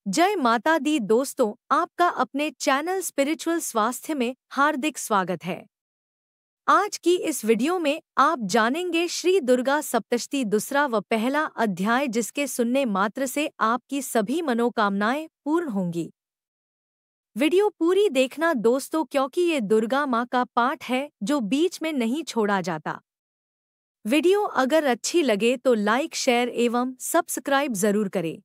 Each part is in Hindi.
जय माता दी दोस्तों, आपका अपने चैनल स्पिरिचुअल स्वास्थ्य में हार्दिक स्वागत है। आज की इस वीडियो में आप जानेंगे श्री दुर्गा सप्तशती दूसरा व पहला अध्याय, जिसके सुनने मात्र से आपकी सभी मनोकामनाएं पूर्ण होंगी। वीडियो पूरी देखना दोस्तों, क्योंकि ये दुर्गा माँ का पाठ है जो बीच में नहीं छोड़ा जाता। वीडियो अगर अच्छी लगे तो लाइक, शेयर एवं सब्सक्राइब जरूर करें,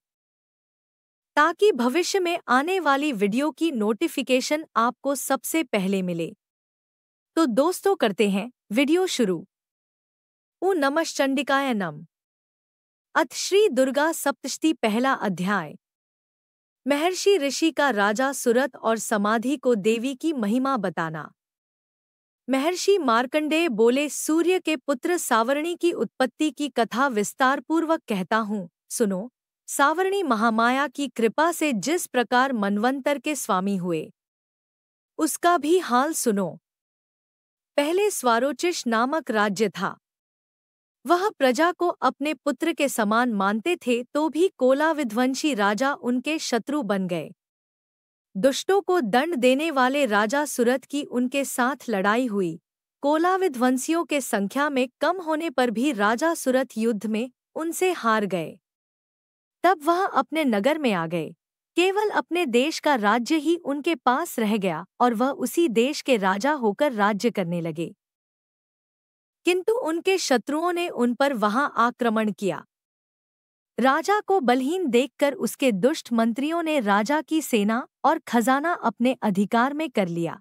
ताकि भविष्य में आने वाली वीडियो की नोटिफिकेशन आपको सबसे पहले मिले। तो दोस्तों, करते हैं वीडियो शुरू। ओ नमश्चंडिकाय नम। अथ श्री दुर्गा सप्तशती पहला अध्याय। महर्षि ऋषि का राजा सुरथ और समाधि को देवी की महिमा बताना। महर्षि मार्कंडेय बोले, सूर्य के पुत्र सावर्णी की उत्पत्ति की कथा विस्तार पूर्वक कहता हूँ, सुनो। सावर्णी महामाया की कृपा से जिस प्रकार मनवंतर के स्वामी हुए, उसका भी हाल सुनो। पहले स्वारोचिष नामक राज्य था। वह प्रजा को अपने पुत्र के समान मानते थे, तो भी कोलाविध्वंसी राजा उनके शत्रु बन गए। दुष्टों को दंड देने वाले राजा सुरथ की उनके साथ लड़ाई हुई। कोलाविध्वंसियों के संख्या में कम होने पर भी राजा सुरथ युद्ध में उनसे हार गए। तब वह अपने नगर में आ गए। केवल अपने देश का राज्य ही उनके पास रह गया और वह उसी देश के राजा होकर राज्य करने लगे। किंतु उनके शत्रुओं ने उन पर वहां आक्रमण किया। राजा को बलहीन देखकर उसके दुष्ट मंत्रियों ने राजा की सेना और खजाना अपने अधिकार में कर लिया।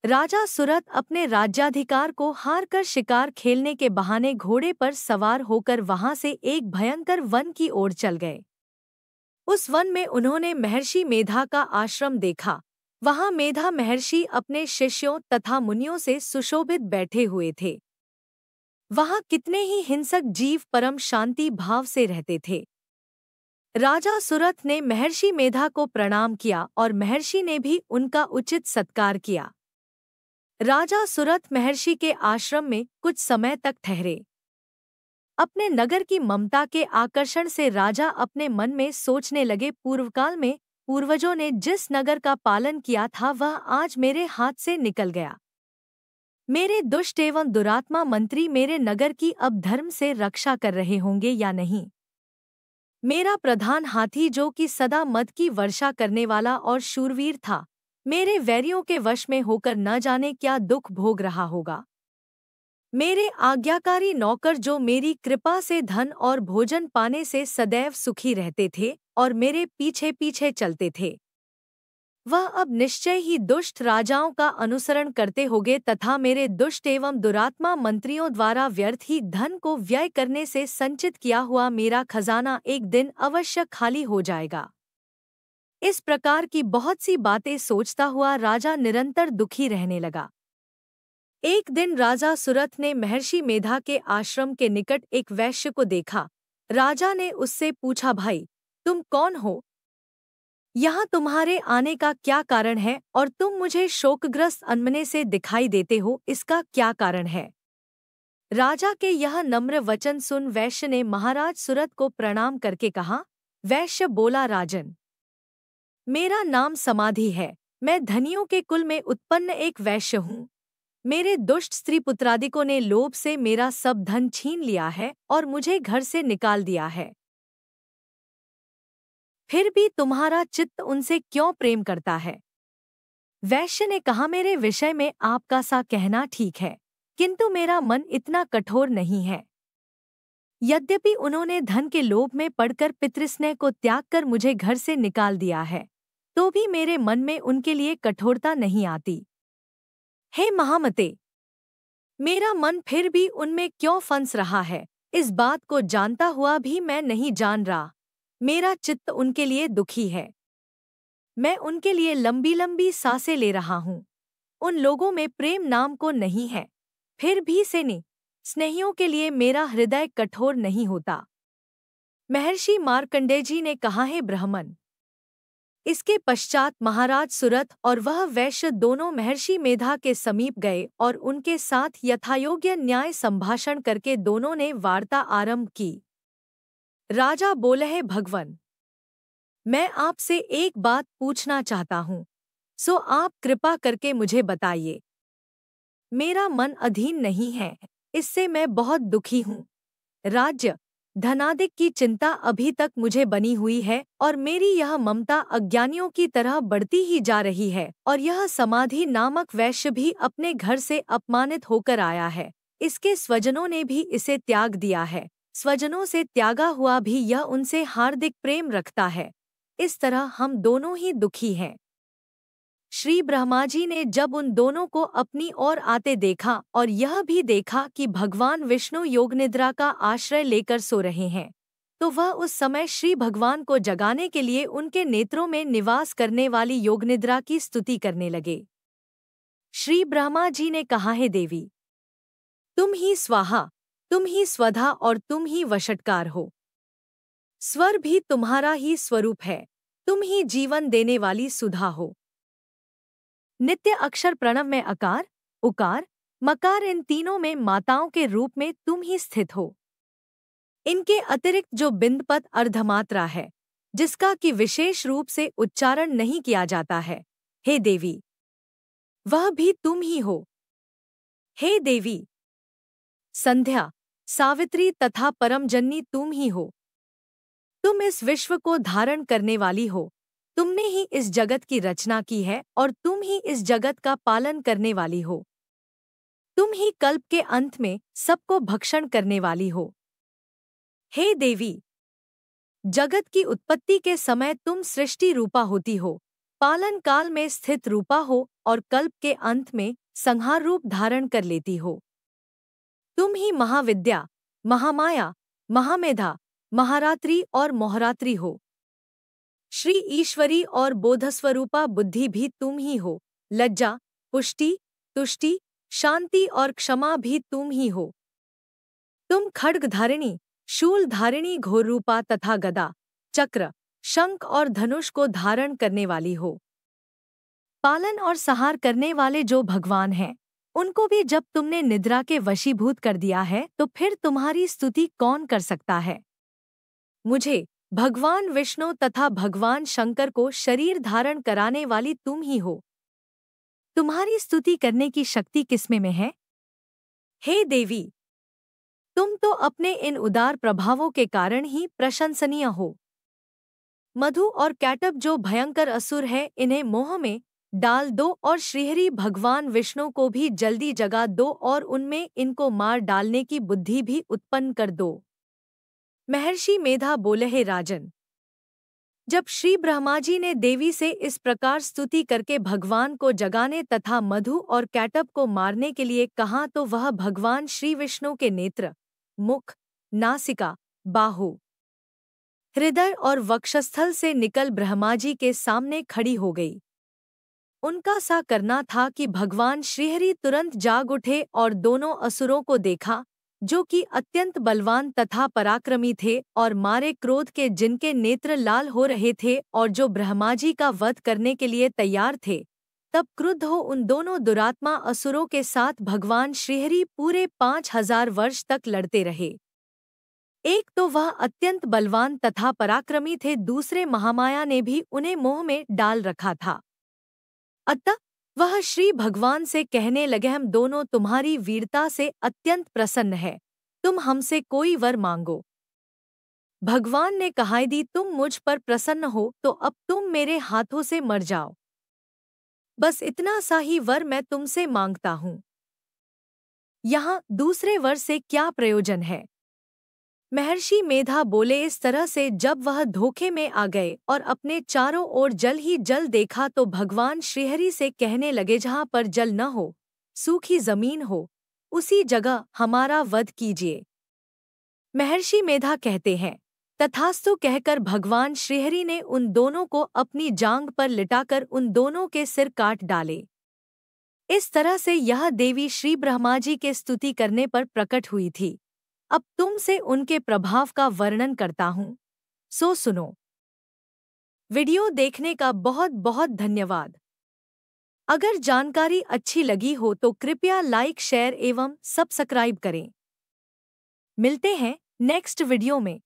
राजा सुरथ अपने राज्याधिकार को हारकर शिकार खेलने के बहाने घोड़े पर सवार होकर वहां से एक भयंकर वन की ओर चल गए। उस वन में उन्होंने महर्षि मेधा का आश्रम देखा। वहां मेधा महर्षि अपने शिष्यों तथा मुनियों से सुशोभित बैठे हुए थे। वहां कितने ही हिंसक जीव परम शांति भाव से रहते थे। राजा सुरथ ने महर्षि मेधा को प्रणाम किया और महर्षि ने भी उनका उचित सत्कार किया। राजा सुरथ महर्षि के आश्रम में कुछ समय तक ठहरे। अपने नगर की ममता के आकर्षण से राजा अपने मन में सोचने लगे, पूर्वकाल में पूर्वजों ने जिस नगर का पालन किया था वह आज मेरे हाथ से निकल गया। मेरे दुष्ट एवं दुरात्मा मंत्री मेरे नगर की अब धर्म से रक्षा कर रहे होंगे या नहीं। मेरा प्रधान हाथी, जो कि सदा मद की वर्षा करने वाला और शूरवीर था, मेरे वैरियों के वश में होकर न जाने क्या दुख भोग रहा होगा। मेरे आज्ञाकारी नौकर, जो मेरी कृपा से धन और भोजन पाने से सदैव सुखी रहते थे और मेरे पीछे पीछे चलते थे, वह अब निश्चय ही दुष्ट राजाओं का अनुसरण करते होंगे तथा मेरे दुष्ट एवं दुरात्मा मंत्रियों द्वारा व्यर्थ ही धन को व्यय करने से संचित किया हुआ मेरा खजाना एक दिन अवश्य खाली हो जाएगा। इस प्रकार की बहुत सी बातें सोचता हुआ राजा निरंतर दुखी रहने लगा। एक दिन राजा सुरथ ने महर्षि मेधा के आश्रम के निकट एक वैश्य को देखा। राजा ने उससे पूछा, भाई, तुम कौन हो? यहाँ तुम्हारे आने का क्या कारण है और तुम मुझे शोकग्रस्त अनमने से दिखाई देते हो, इसका क्या कारण है? राजा के यह नम्र वचन सुन वैश्य ने महाराज सुरथ को प्रणाम करके कहा। वैश्य बोला, राजन, मेरा नाम समाधि है। मैं धनियों के कुल में उत्पन्न एक वैश्य हूँ। मेरे दुष्ट स्त्री पुत्रादिकों ने लोभ से मेरा सब धन छीन लिया है और मुझे घर से निकाल दिया है। फिर भी तुम्हारा चित्त उनसे क्यों प्रेम करता है? वैश्य ने कहा, मेरे विषय में आपका सा कहना ठीक है, किंतु मेरा मन इतना कठोर नहीं है। यद्यपि उन्होंने धन के लोभ में पड़कर पितृस्नेह को त्याग कर मुझे घर से निकाल दिया है, तो भी मेरे मन में उनके लिए कठोरता नहीं आती। हे महामते, मेरा मन फिर भी उनमें क्यों फंस रहा है, इस बात को जानता हुआ भी मैं नहीं जान रहा। मेरा चित्त उनके लिए दुखी है। मैं उनके लिए लंबी लंबी सांसें ले रहा हूँ। उन लोगों में प्रेम नाम को नहीं है, फिर भी स्नेहियों के लिए मेरा हृदय कठोर नहीं होता। महर्षि मार्कंडेय जी ने कहा, है ब्राह्मण। इसके पश्चात महाराज सुरथ और वह वैश्य दोनों महर्षि मेधा के समीप गए और उनके साथ यथायोग्य न्याय संभाषण करके दोनों ने वार्ता आरंभ की। राजा बोले, है भगवन, मैं आपसे एक बात पूछना चाहता हूँ, सो आप कृपा करके मुझे बताइए। मेरा मन अधीन नहीं है, इससे मैं बहुत दुखी हूँ। राज्य, धनादिक की चिंता अभी तक मुझे बनी हुई है और मेरी यह ममता अज्ञानियों की तरह बढ़ती ही जा रही है और यह समाधि नामक वैश्य भी अपने घर से अपमानित होकर आया है। इसके स्वजनों ने भी इसे त्याग दिया है। स्वजनों से त्यागा हुआ भी यह उनसे हार्दिक प्रेम रखता है। इस तरह हम दोनों ही दुखी हैं। श्री ब्रह्मा जी ने जब उन दोनों को अपनी ओर आते देखा और यह भी देखा कि भगवान विष्णु योगनिद्रा का आश्रय लेकर सो रहे हैं, तो वह उस समय श्री भगवान को जगाने के लिए उनके नेत्रों में निवास करने वाली योगनिद्रा की स्तुति करने लगे। श्री ब्रह्मा जी ने कहा, हे देवी, तुम ही स्वाहा, तुम ही स्वधा और तुम ही वषटकार हो। स्वर भी तुम्हारा ही स्वरूप है, तुम ही जीवन देने वाली सुधा हो। नित्य अक्षर प्रणव में अकार, उकार, मकार इन तीनों में माताओं के रूप में तुम ही स्थित हो। इनके अतिरिक्त जो बिंदपद अर्धमात्रा है, जिसका कि विशेष रूप से उच्चारण नहीं किया जाता है, हे देवी, वह भी तुम ही हो। हे देवी, संध्या, सावित्री तथा परमजननी तुम ही हो। तुम इस विश्व को धारण करने वाली हो। तुमने ही इस जगत की रचना की है और तुम ही इस जगत का पालन करने वाली हो। तुम ही कल्प के अंत में सबको भक्षण करने वाली हो। हे देवी, जगत की उत्पत्ति के समय तुम सृष्टि रूपा होती हो, पालन काल में स्थित रूपा हो और कल्प के अंत में संहार रूप धारण कर लेती हो। तुम ही महाविद्या, महामाया, महामेधा, महारात्रि और मोहरात्रि हो। श्री ईश्वरी और बोधस्वरूपा बुद्धि भी तुम ही हो। लज्जा, पुष्टि, तुष्टि, शांति और क्षमा भी तुम ही हो। तुम खड्गधारिणी, शूलधारिणी, घोररूपा तथा गदा, चक्र, शंख और धनुष को धारण करने वाली हो। पालन और सहार करने वाले जो भगवान हैं, उनको भी जब तुमने निद्रा के वशीभूत कर दिया है, तो फिर तुम्हारी स्तुति कौन कर सकता है। मुझे, भगवान विष्णु तथा भगवान शंकर को शरीर धारण कराने वाली तुम ही हो। तुम्हारी स्तुति करने की शक्ति किसमें में है? हे देवी, तुम तो अपने इन उदार प्रभावों के कारण ही प्रशंसनीय हो। मधु और कैटब जो भयंकर असुर है, इन्हें मोह में डाल दो और श्रीहरि भगवान विष्णु को भी जल्दी जगा दो और उनमें इनको मार डालने की बुद्धि भी उत्पन्न कर दो। महर्षि मेधा बोले, हे राजन, जब श्री ब्रह्मा जी ने देवी से इस प्रकार स्तुति करके भगवान को जगाने तथा मधु और कैटब को मारने के लिए कहा, तो वह भगवान श्री विष्णु के नेत्र, मुख, नासिका, बाहु, हृदय और वक्षस्थल से निकल ब्रह्मा जी के सामने खड़ी हो गई। उनका सा करना था कि भगवान श्रीहरि तुरंत जाग उठे और दोनों असुरों को देखा, जो कि अत्यंत बलवान तथा पराक्रमी थे और मारे क्रोध के जिनके नेत्र लाल हो रहे थे और जो ब्रह्मा जी का वध करने के लिए तैयार थे। तब क्रुद्ध हो उन दोनों दुरात्मा असुरों के साथ भगवान श्रीहरि पूरे 5000 वर्ष तक लड़ते रहे। एक तो वह अत्यंत बलवान तथा पराक्रमी थे, दूसरे महामाया ने भी उन्हें मोह में डाल रखा था। अतः वह श्री भगवान से कहने लगे, हम दोनों तुम्हारी वीरता से अत्यंत प्रसन्न है, तुम हमसे कोई वर मांगो। भगवान ने कहा, यदि तुम मुझ पर प्रसन्न हो तो अब तुम मेरे हाथों से मर जाओ। बस इतना सा ही वर मैं तुमसे मांगता हूँ। यहाँ दूसरे वर से क्या प्रयोजन है? महर्षि मेधा बोले, इस तरह से जब वह धोखे में आ गए और अपने चारों ओर जल ही जल देखा, तो भगवान श्रीहरि से कहने लगे, जहाँ पर जल न हो, सूखी जमीन हो, उसी जगह हमारा वध कीजिए। महर्षि मेधा कहते हैं, तथास्तु कहकर भगवान श्रीहरि ने उन दोनों को अपनी जांघ पर लिटाकर उन दोनों के सिर काट डाले। इस तरह से यह देवी श्री ब्रह्मा जी के स्तुति करने पर प्रकट हुई थी। अब तुमसे उनके प्रभाव का वर्णन करता हूँ, सो सुनो। वीडियो देखने का बहुत बहुत धन्यवाद। अगर जानकारी अच्छी लगी हो तो कृपया लाइक, शेयर एवं सब्सक्राइब करें। मिलते हैं नेक्स्ट वीडियो में।